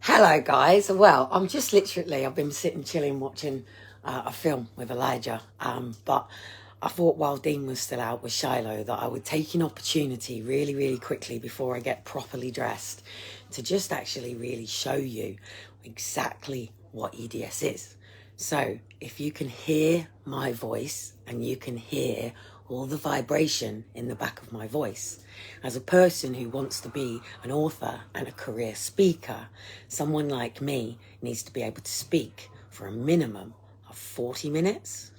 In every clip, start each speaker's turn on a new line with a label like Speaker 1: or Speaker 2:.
Speaker 1: Hello guys. Well, I've been sitting chilling watching a film with Elijah, but I thought while Dean was still out with Shiloh that I would take an opportunity really quickly before I get properly dressed to just actually really show you exactly what EDS is. So if you can hear my voice and you can hear all the vibration in the back of my voice, as a person who wants to be an author and a career speaker, someone like me needs to be able to speak for a minimum of 40 minutes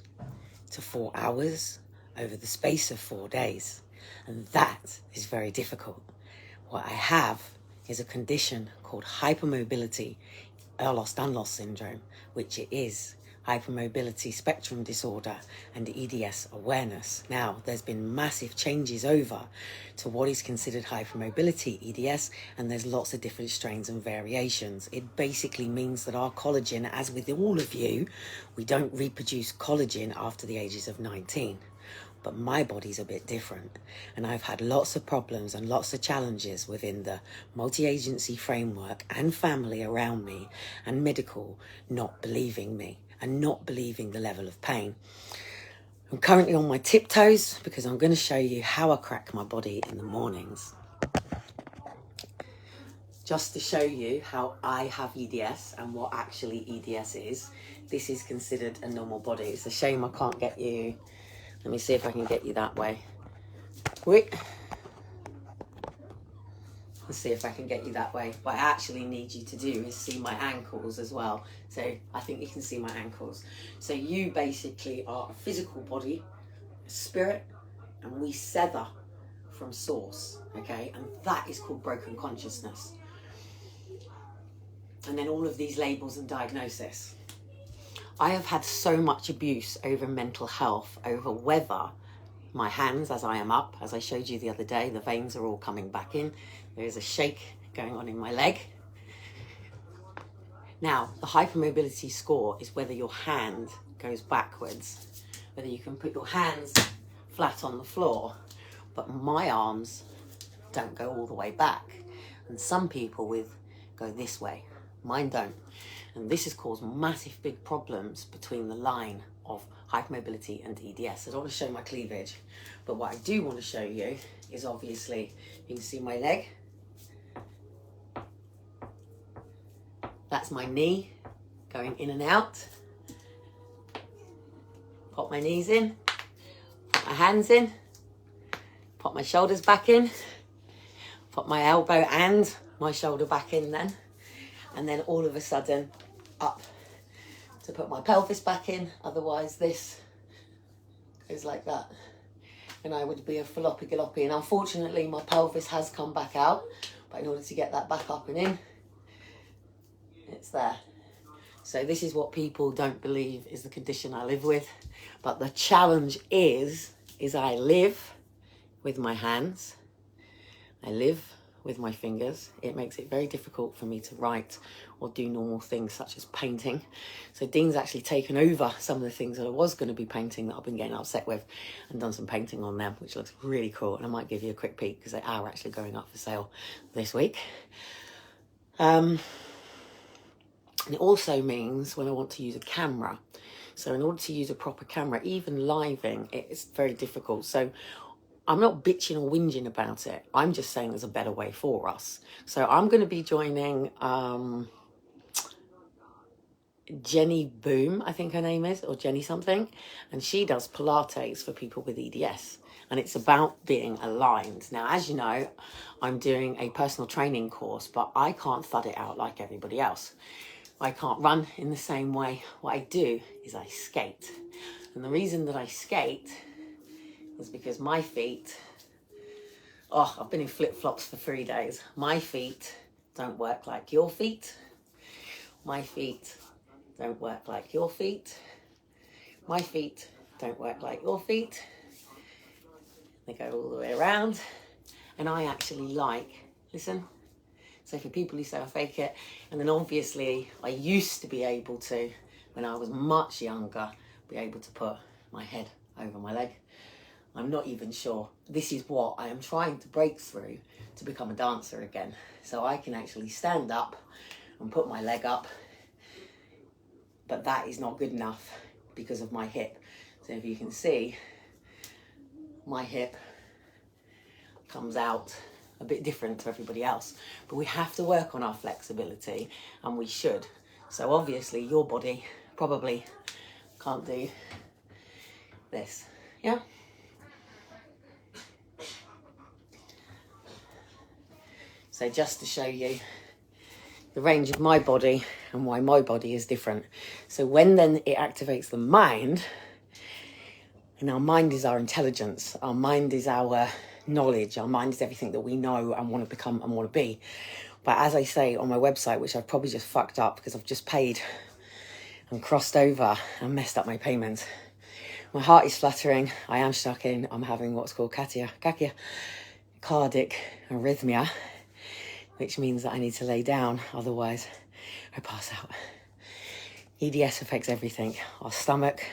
Speaker 1: to 4 hours over the space of 4 days. And that is very difficult. What I have is a condition called hypermobility Ehlers-Danlos syndrome, which it is hypermobility spectrum disorder and EDS awareness. Now, there's been massive changes over to what is considered hypermobility EDS, and there's lots of different strains and variations. It basically means that our collagen, as with all of you, we don't reproduce collagen after the ages of 19. But my body's a bit different, and I've had lots of problems and lots of challenges within the multi-agency framework and family around me and medical not believing me and not believing the level of pain. I'm currently on my tiptoes because I'm going to show you how I crack my body in the mornings. Just to show you how I have EDS and what actually EDS is. This is considered a normal body. It's a shame I can't get you. Let me see if I can get you that way. Wait. Let's see if I can get you that way. What I actually need you to do is see my ankles as well. So I think you can see my ankles. So you basically are a physical body, a spirit, and we sever from source, okay? And that is called broken consciousness. And then all of these labels and diagnosis. I have had so much abuse over mental health, over whether my hands, as I am up, as I showed you the other day, the veins are all coming back in. There is a shake going on in my leg. Now, the hypermobility score is whether your hand goes backwards, whether you can put your hands flat on the floor, but my arms don't go all the way back. And some people go this way, mine don't. And this has caused massive big problems between the line of hypermobility and EDS. I don't want to show my cleavage, but what I do want to show you is obviously, you can see my leg. That's my knee going in and out. Pop my knees in, put my hands in, pop my shoulders back in, put my elbow and my shoulder back in then. And then all of a sudden up to put my pelvis back in. Otherwise this goes like that. And I would be a floppy galoppy. And unfortunately my pelvis has come back out. But in order to get that back up and in, it's there. So this is what people don't believe is the condition I live with. But the challenge is I live with my hands. I live with my fingers. It makes it very difficult for me to write or do normal things such as painting. So Dean's actually taken over some of the things that I was going to be painting that I've been getting upset with and done some painting on them, which looks really cool. And I might give you a quick peek because they are actually going up for sale this week. And it also means when I want to use a camera. So in order to use a proper camera, even living, it's very difficult. So I'm not bitching or whinging about it. I'm just saying there's a better way for us. So I'm going to be joining Jenny Boom, I think her name is, or Jenny something. And she does Pilates for people with EDS. And it's about being aligned. Now, as you know, I'm doing a personal training course, but I can't thud it out like everybody else. I can't run in the same way. What I do is I skate. And the reason that I skate is because my feet, I've been in flip-flops for 3 days. My feet don't work like your feet. My feet don't work like your feet. My feet don't work like your feet. They go all the way around. And I actually listen. So for people who say I fake it, and then obviously I used to be able to, when I was much younger, be able to put my head over my leg. I'm not even sure. This is what I am trying to break through to become a dancer again. So I can actually stand up and put my leg up. But that is not good enough because of my hip. So if you can see, my hip comes out a bit different to everybody else. But we have to work on our flexibility, and we should. So obviously your body probably can't do this, yeah? So just to show you the range of my body and why my body is different. So when then it activates the mind, and our mind is our intelligence, our mind is our knowledge, our mind is everything that we know and want to become and want to be. But as I say on my website, which I've probably just fucked up because I've just paid and crossed over and messed up my payments. My heart is fluttering, I am stuck in, I'm having what's called tachycardic arrhythmia, which means that I need to lay down, otherwise I pass out. EDS affects everything, our stomach,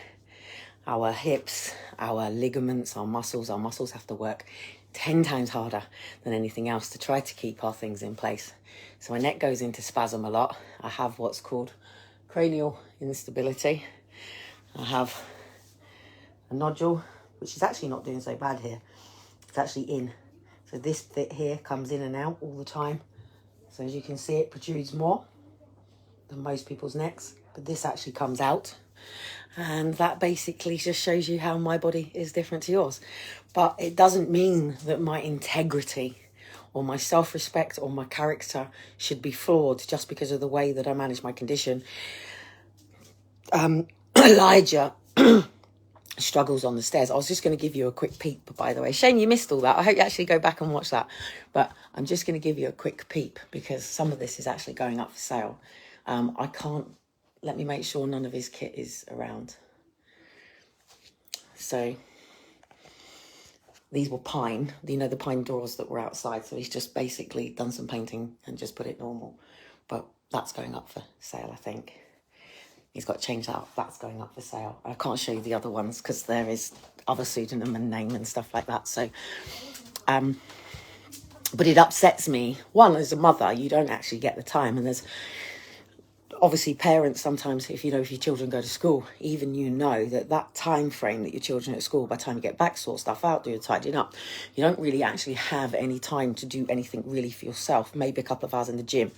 Speaker 1: our hips, our ligaments, our muscles. Our muscles have to work 10 times harder than anything else to try to keep our things in place. So my neck goes into spasm a lot. I have what's called cranial instability. I have a nodule, which is actually not doing so bad here. It's actually in. So this bit here comes in and out all the time. So as you can see, it protrudes more than most people's necks, but this actually comes out. And that basically just shows you how my body is different to yours. But it doesn't mean that my integrity or my self-respect or my character should be flawed just because of the way that I manage my condition. Elijah struggles on the stairs. I was just going to give you a quick peep, by the way. Shane, you missed all that. I hope you actually go back and watch that. But I'm just going to give you a quick peep because some of this is actually going up for sale. I can't... Let me make sure none of his kit is around. So these were pine, you know, the pine doors that were outside. So he's just basically done some painting and just put it normal. But that's going up for sale, I think. He's got to change that. That's going up for sale. I can't show you the other ones because there is other pseudonym and name and stuff like that. So, but it upsets me. One, as a mother, you don't actually get the time. And there's obviously parents sometimes, if your children go to school, even that time frame that your children are at school, by the time you get back, sort stuff out, do your tidying up, you don't really actually have any time to do anything really for yourself, maybe a couple of hours in the gym.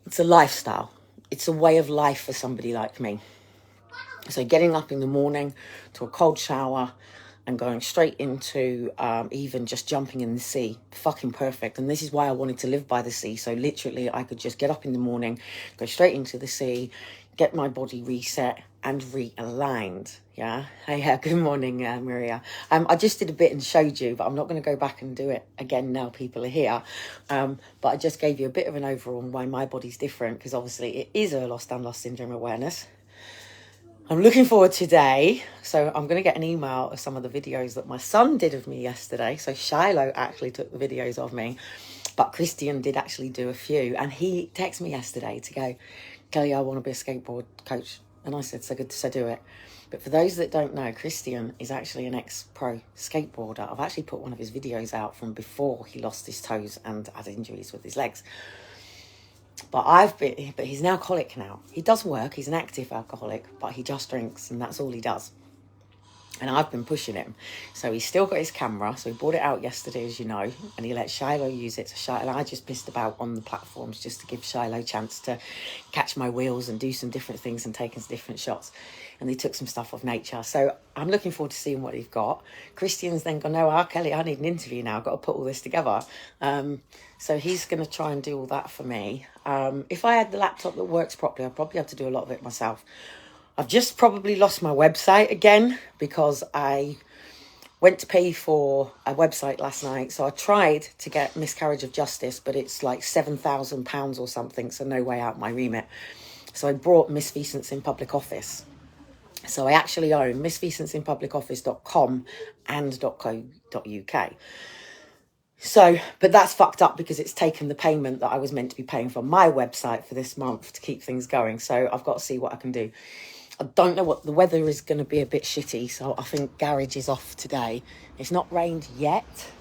Speaker 1: It's a lifestyle. It's a way of life for somebody like me. So getting up in the morning to a cold shower and going straight into even just jumping in the sea, fucking perfect. And this is why I wanted to live by the sea. So literally I could just get up in the morning, go straight into the sea, get my body reset and realigned. Yeah. Hey, good morning, Maria. I just did a bit and showed you, but I'm not going to go back and do it again now people are here. But I just gave you a bit of an overall on why my body's different, because obviously it is a lost syndrome awareness. I'm looking forward today. So I'm going to get an email of some of the videos that my son did of me yesterday. So Shiloh actually took the videos of me, but Christian did actually do a few. And he texted me yesterday to go, Kelly, I want to be a skateboard coach. And I said, so good to do it. But for those that don't know, Christian is actually an ex-pro skateboarder. I've actually put one of his videos out from before he lost his toes and had injuries with his legs. But he's an alcoholic now. He does work, he's an active alcoholic, but he just drinks and that's all he does. And I've been pushing him. So he's still got his camera. So he brought it out yesterday, as you know, and he let Shiloh use it. And I just pissed about on the platforms just to give Shiloh a chance to catch my wheels and do some different things and take some different shots. And they took some stuff of nature. So I'm looking forward to seeing what he's got. Christian's then gone, no, Kelly, I need an interview now. I've got to put all this together. So he's going to try and do all that for me. If I had the laptop that works properly, I'd probably have to do a lot of it myself. I've just probably lost my website again because I went to pay for a website last night. So I tried to get miscarriage of justice, but it's like £7,000 or something. So no way out my remit. So I brought Misfeasance in Public Office. So I actually own misfeasanceinpublicoffice.com and .co.uk. So, but that's fucked up because it's taken the payment that I was meant to be paying for my website for this month to keep things going. So I've got to see what I can do. I don't know what the weather is going to be, a bit shitty. So I think garage is off today. It's not rained yet,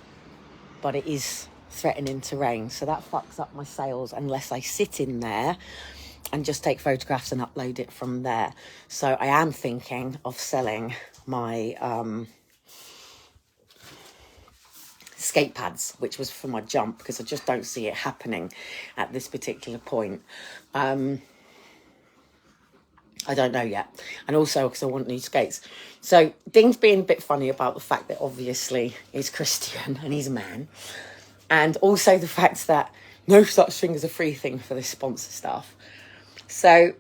Speaker 1: but it is threatening to rain. So that fucks up my sales unless I sit in there and just take photographs and upload it from there. So I am thinking of selling my skate pads, which was for my jump, because I just don't see it happening at this particular point. I don't know yet. And also because I want new skates. So Dean's being a bit funny about the fact that obviously he's Christian and he's a man. And also the fact that no such thing as a free thing for this sponsor stuff. So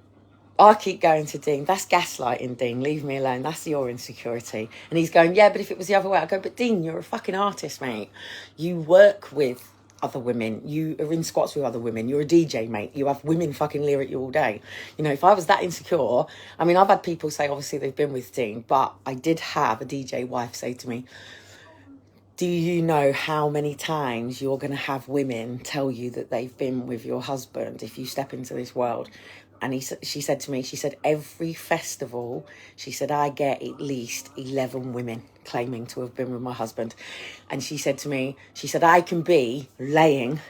Speaker 1: I keep going to Dean, that's gaslighting, Dean, leave me alone, that's your insecurity. And he's going, yeah, but if it was the other way, I go, but Dean, you're a fucking artist, mate. You work with other women, you are in squats with other women, you're a DJ, mate, you have women fucking leer at you all day. You know, if I was that insecure, I mean, I've had people say, obviously they've been with Dean, but I did have a DJ wife say to me, do you know how many times you're going to have women tell you that they've been with your husband if you step into this world? And she said to me, she said, every festival, she said, I get at least 11 women claiming to have been with my husband. And she said to me, she said, I can be laying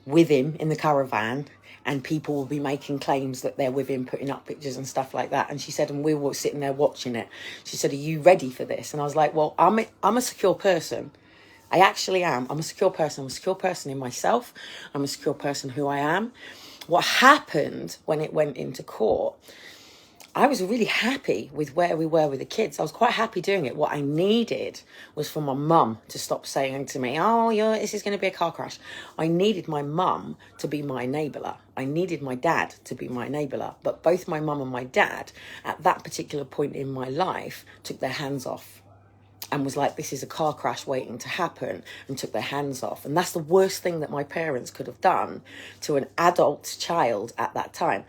Speaker 1: with him in the caravan and people will be making claims that they're with him, putting up pictures and stuff like that. And she said, and we were sitting there watching it. She said, are you ready for this? And I was like, well, I'm a secure person. I actually am. I'm a secure person. I'm a secure person in myself. I'm a secure person who I am. What happened when it went into court, I was really happy with where we were with the kids. I was quite happy doing it. What I needed was for my mum to stop saying to me, oh, this is going to be a car crash. I needed my mum to be my enabler. I needed my dad to be my enabler. But both my mum and my dad, at that particular point in my life, took their hands off. And was like, this is a car crash waiting to happen, and took their hands off. And that's the worst thing that my parents could have done to an adult child at that time.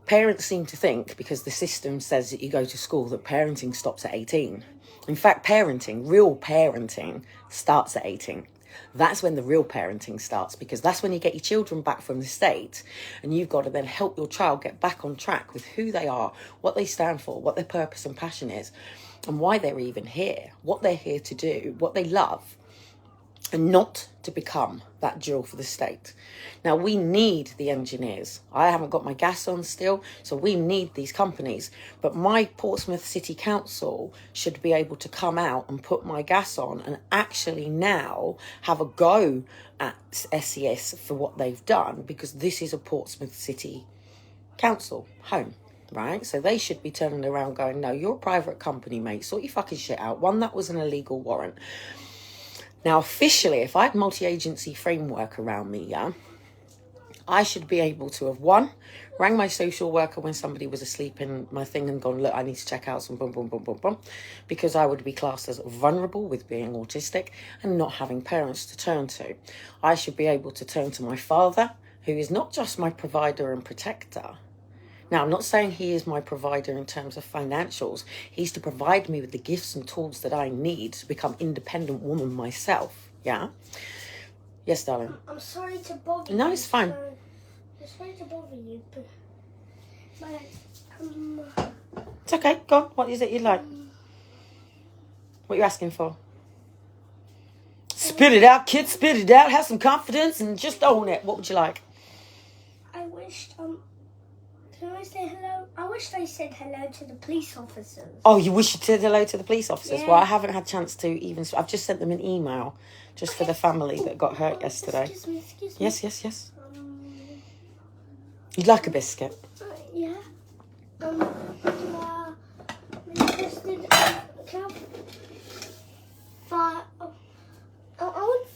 Speaker 1: Parents seem to think, because the system says that you go to school, that parenting stops at 18. In fact, parenting, real parenting, starts at 18. That's when the real parenting starts, because that's when you get your children back from the state and you've got to then help your child get back on track with who they are, what they stand for, what their purpose and passion is, and why they're even here, what they're here to do, what they love, and not to become that jewel for the state. Now, we need the engineers. I haven't got my gas on still, so we need these companies. But my Portsmouth City Council should be able to come out and put my gas on and actually now have a go at SES for what they've done, because this is a Portsmouth City Council home. Right, so they should be turning around going, no, you're a private company, mate, sort your fucking shit out. One, that was an illegal warrant. Now, officially, if I had multi-agency framework around me, yeah, I should be able to have, one, rang my social worker when somebody was asleep in my thing and gone, look, I need to check out some boom, boom, boom, boom, boom, because I would be classed as vulnerable with being autistic and not having parents to turn to. I should be able to turn to my father, who is not just my provider and protector. Now, I'm not saying he is my provider in terms of financials. He's to provide me with the gifts and tools that I need to become an independent woman myself. Yeah? Yes, darling?
Speaker 2: I'm sorry to bother you.
Speaker 1: No, it's fine.
Speaker 2: I'm sorry to bother you, but
Speaker 1: it's okay. Go on. What is it you'd like? What are you asking for? Spit it out, kid. Spit it out. Have some confidence and just own it. What would you like?
Speaker 2: I wished, can I say hello? I wish they said hello to the police officers.
Speaker 1: Oh, you wish you said hello to the police officers?
Speaker 2: Yeah.
Speaker 1: Well, I haven't had a chance to even... I've just sent them an email just for the family that got hurt yesterday.
Speaker 2: Excuse me.
Speaker 1: Yes. You'd like a biscuit?
Speaker 2: Yeah. Interested, can I want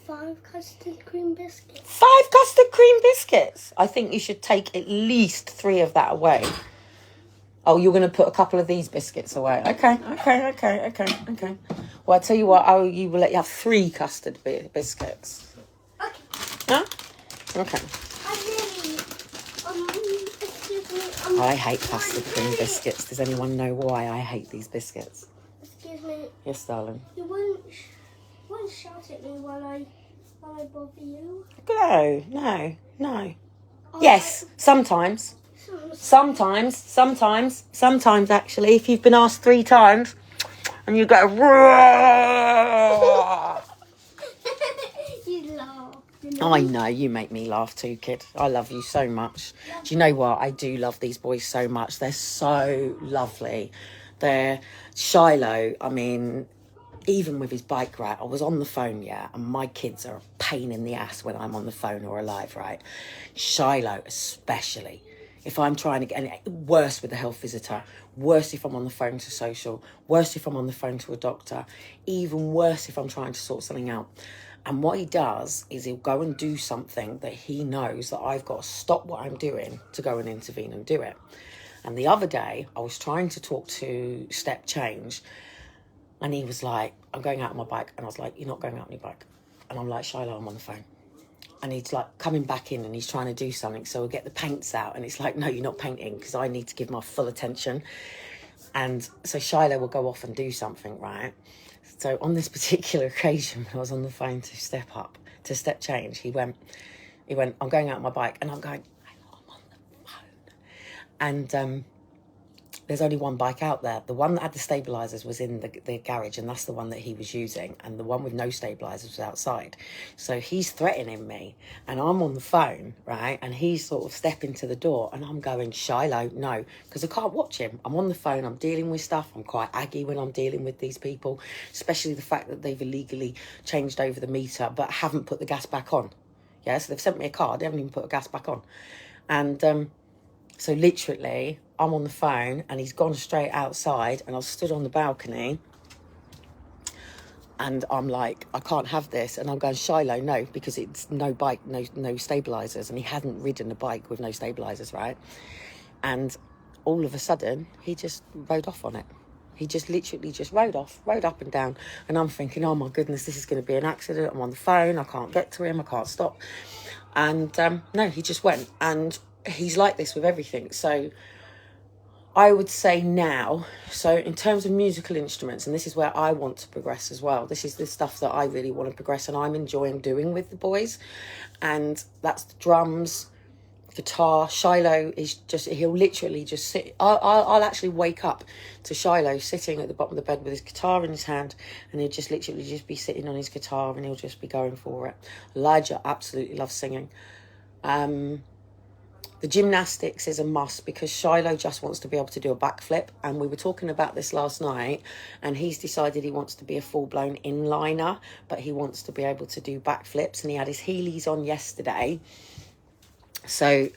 Speaker 2: 5 custard cream biscuits.
Speaker 1: 5 custard cream biscuits? I think you should take at least 3 of that away. Oh, you're going to put a couple of these biscuits away. Okay. Well, I tell you what, you will let you have 3 custard biscuits.
Speaker 2: Okay.
Speaker 1: Huh? Okay.
Speaker 2: Excuse me.
Speaker 1: I hate custard cream biscuits. Does anyone know why I hate these biscuits?
Speaker 2: Excuse me.
Speaker 1: Yes, darling.
Speaker 2: You wouldn't shout at me while I bother you?
Speaker 1: No.
Speaker 2: Oh,
Speaker 1: Yes, sometimes. Sometimes, actually, if you've been asked 3 times and you go, I know, you make me laugh too, kid. I love you so much. Do you know what? I do love these boys so much. They're so lovely. They're Shiloh, I mean, even with his bike, right? I was on the phone, yeah, and my kids are a pain in the ass when I'm on the phone or alive, right? Shiloh especially. If I'm trying to get, and worse with a health visitor, worse if I'm on the phone to social, worse if I'm on the phone to a doctor, even worse if I'm trying to sort something out. And what he does is he'll go and do something that he knows that I've got to stop what I'm doing to go and intervene and do it. And the other day, I was trying to talk to Step Change, and he was like, I'm going out on my bike. And I was like, you're not going out on your bike. And I'm like, Shiloh, I'm on the phone. And he's like coming back in and he's trying to do something. So we'll get the paints out. And it's like, no, you're not painting, because I need to give my full attention. And so Shiloh will go off and do something, right? So on this particular occasion, when I was on the phone to Step Change, he went, I'm going out on my bike. And I'm going, I'm on the phone. And there's only one bike out there. The one that had the stabilisers was in the garage, and that's the one that he was using. And the one with no stabilisers was outside. So he's threatening me, and I'm on the phone, right? And he's sort of stepping to the door, and I'm going, Shiloh, no, because I can't watch him. I'm on the phone, I'm dealing with stuff. I'm quite aggy when I'm dealing with these people, especially the fact that they've illegally changed over the meter, but haven't put the gas back on. Yeah, so they've sent me a card, they haven't even put the gas back on. And so literally, I'm on the phone and he's gone straight outside, and I've stood on the balcony and I'm like, I can't have this. And I'm going, Shiloh, no, because it's no bike, no stabilisers. And he hadn't ridden a bike with no stabilisers, right? And all of a sudden, he just rode off on it. He just literally just rode up and down. And I'm thinking, oh my goodness, this is going to be an accident. I'm on the phone, I can't get to him, I can't stop. And no, he just went. And he's like this with everything. So I would say now, so in terms of musical instruments, and this is where I want to progress as well. This is the stuff that I really want to progress and I'm enjoying doing with the boys. And that's the drums, guitar. Shiloh is just, he'll literally just sit. I'll actually wake up to Shiloh sitting at the bottom of the bed with his guitar in his hand, and he'll just literally just be sitting on his guitar and he'll just be going for it. Elijah absolutely loves singing. The gymnastics is a must, because Shiloh just wants to be able to do a backflip. And we were talking about this last night, and he's decided he wants to be a full-blown inliner, but he wants to be able to do backflips. And he had his Heelys on yesterday. So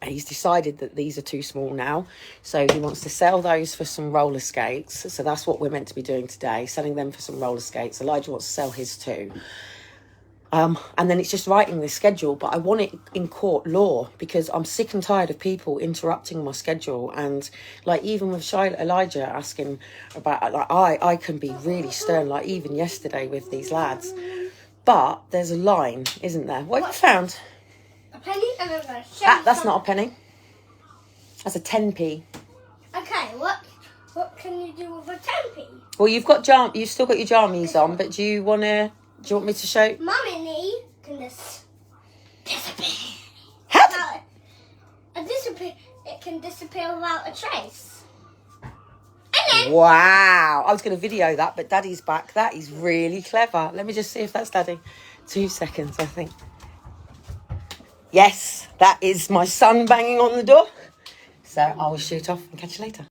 Speaker 1: he's decided that these are too small now. So he wants to sell those for some roller skates. So that's what we're meant to be doing today, selling them for some roller skates. Elijah wants to sell his too. And then it's just writing the schedule, but I want it in court law, because I'm sick and tired of people interrupting my schedule. And like, even with Elijah asking about, like, I can be really stern, like even yesterday with these lads, but there's a line, isn't there? What have you found?
Speaker 2: A penny, and I'm going to show you
Speaker 1: That's not a penny. That's a 10p.
Speaker 2: Okay, what can you do with a 10p?
Speaker 1: Well, you've still got your jammies on, but do you want me to show?
Speaker 2: Mummy knee can disappear.
Speaker 1: How?
Speaker 2: It can disappear without a trace.
Speaker 1: Wow. I was going to video that, but Daddy's back. That is really clever. Let me just see if that's Daddy. 2 seconds, I think. Yes, that is my son banging on the door. So I will shoot off and catch you later.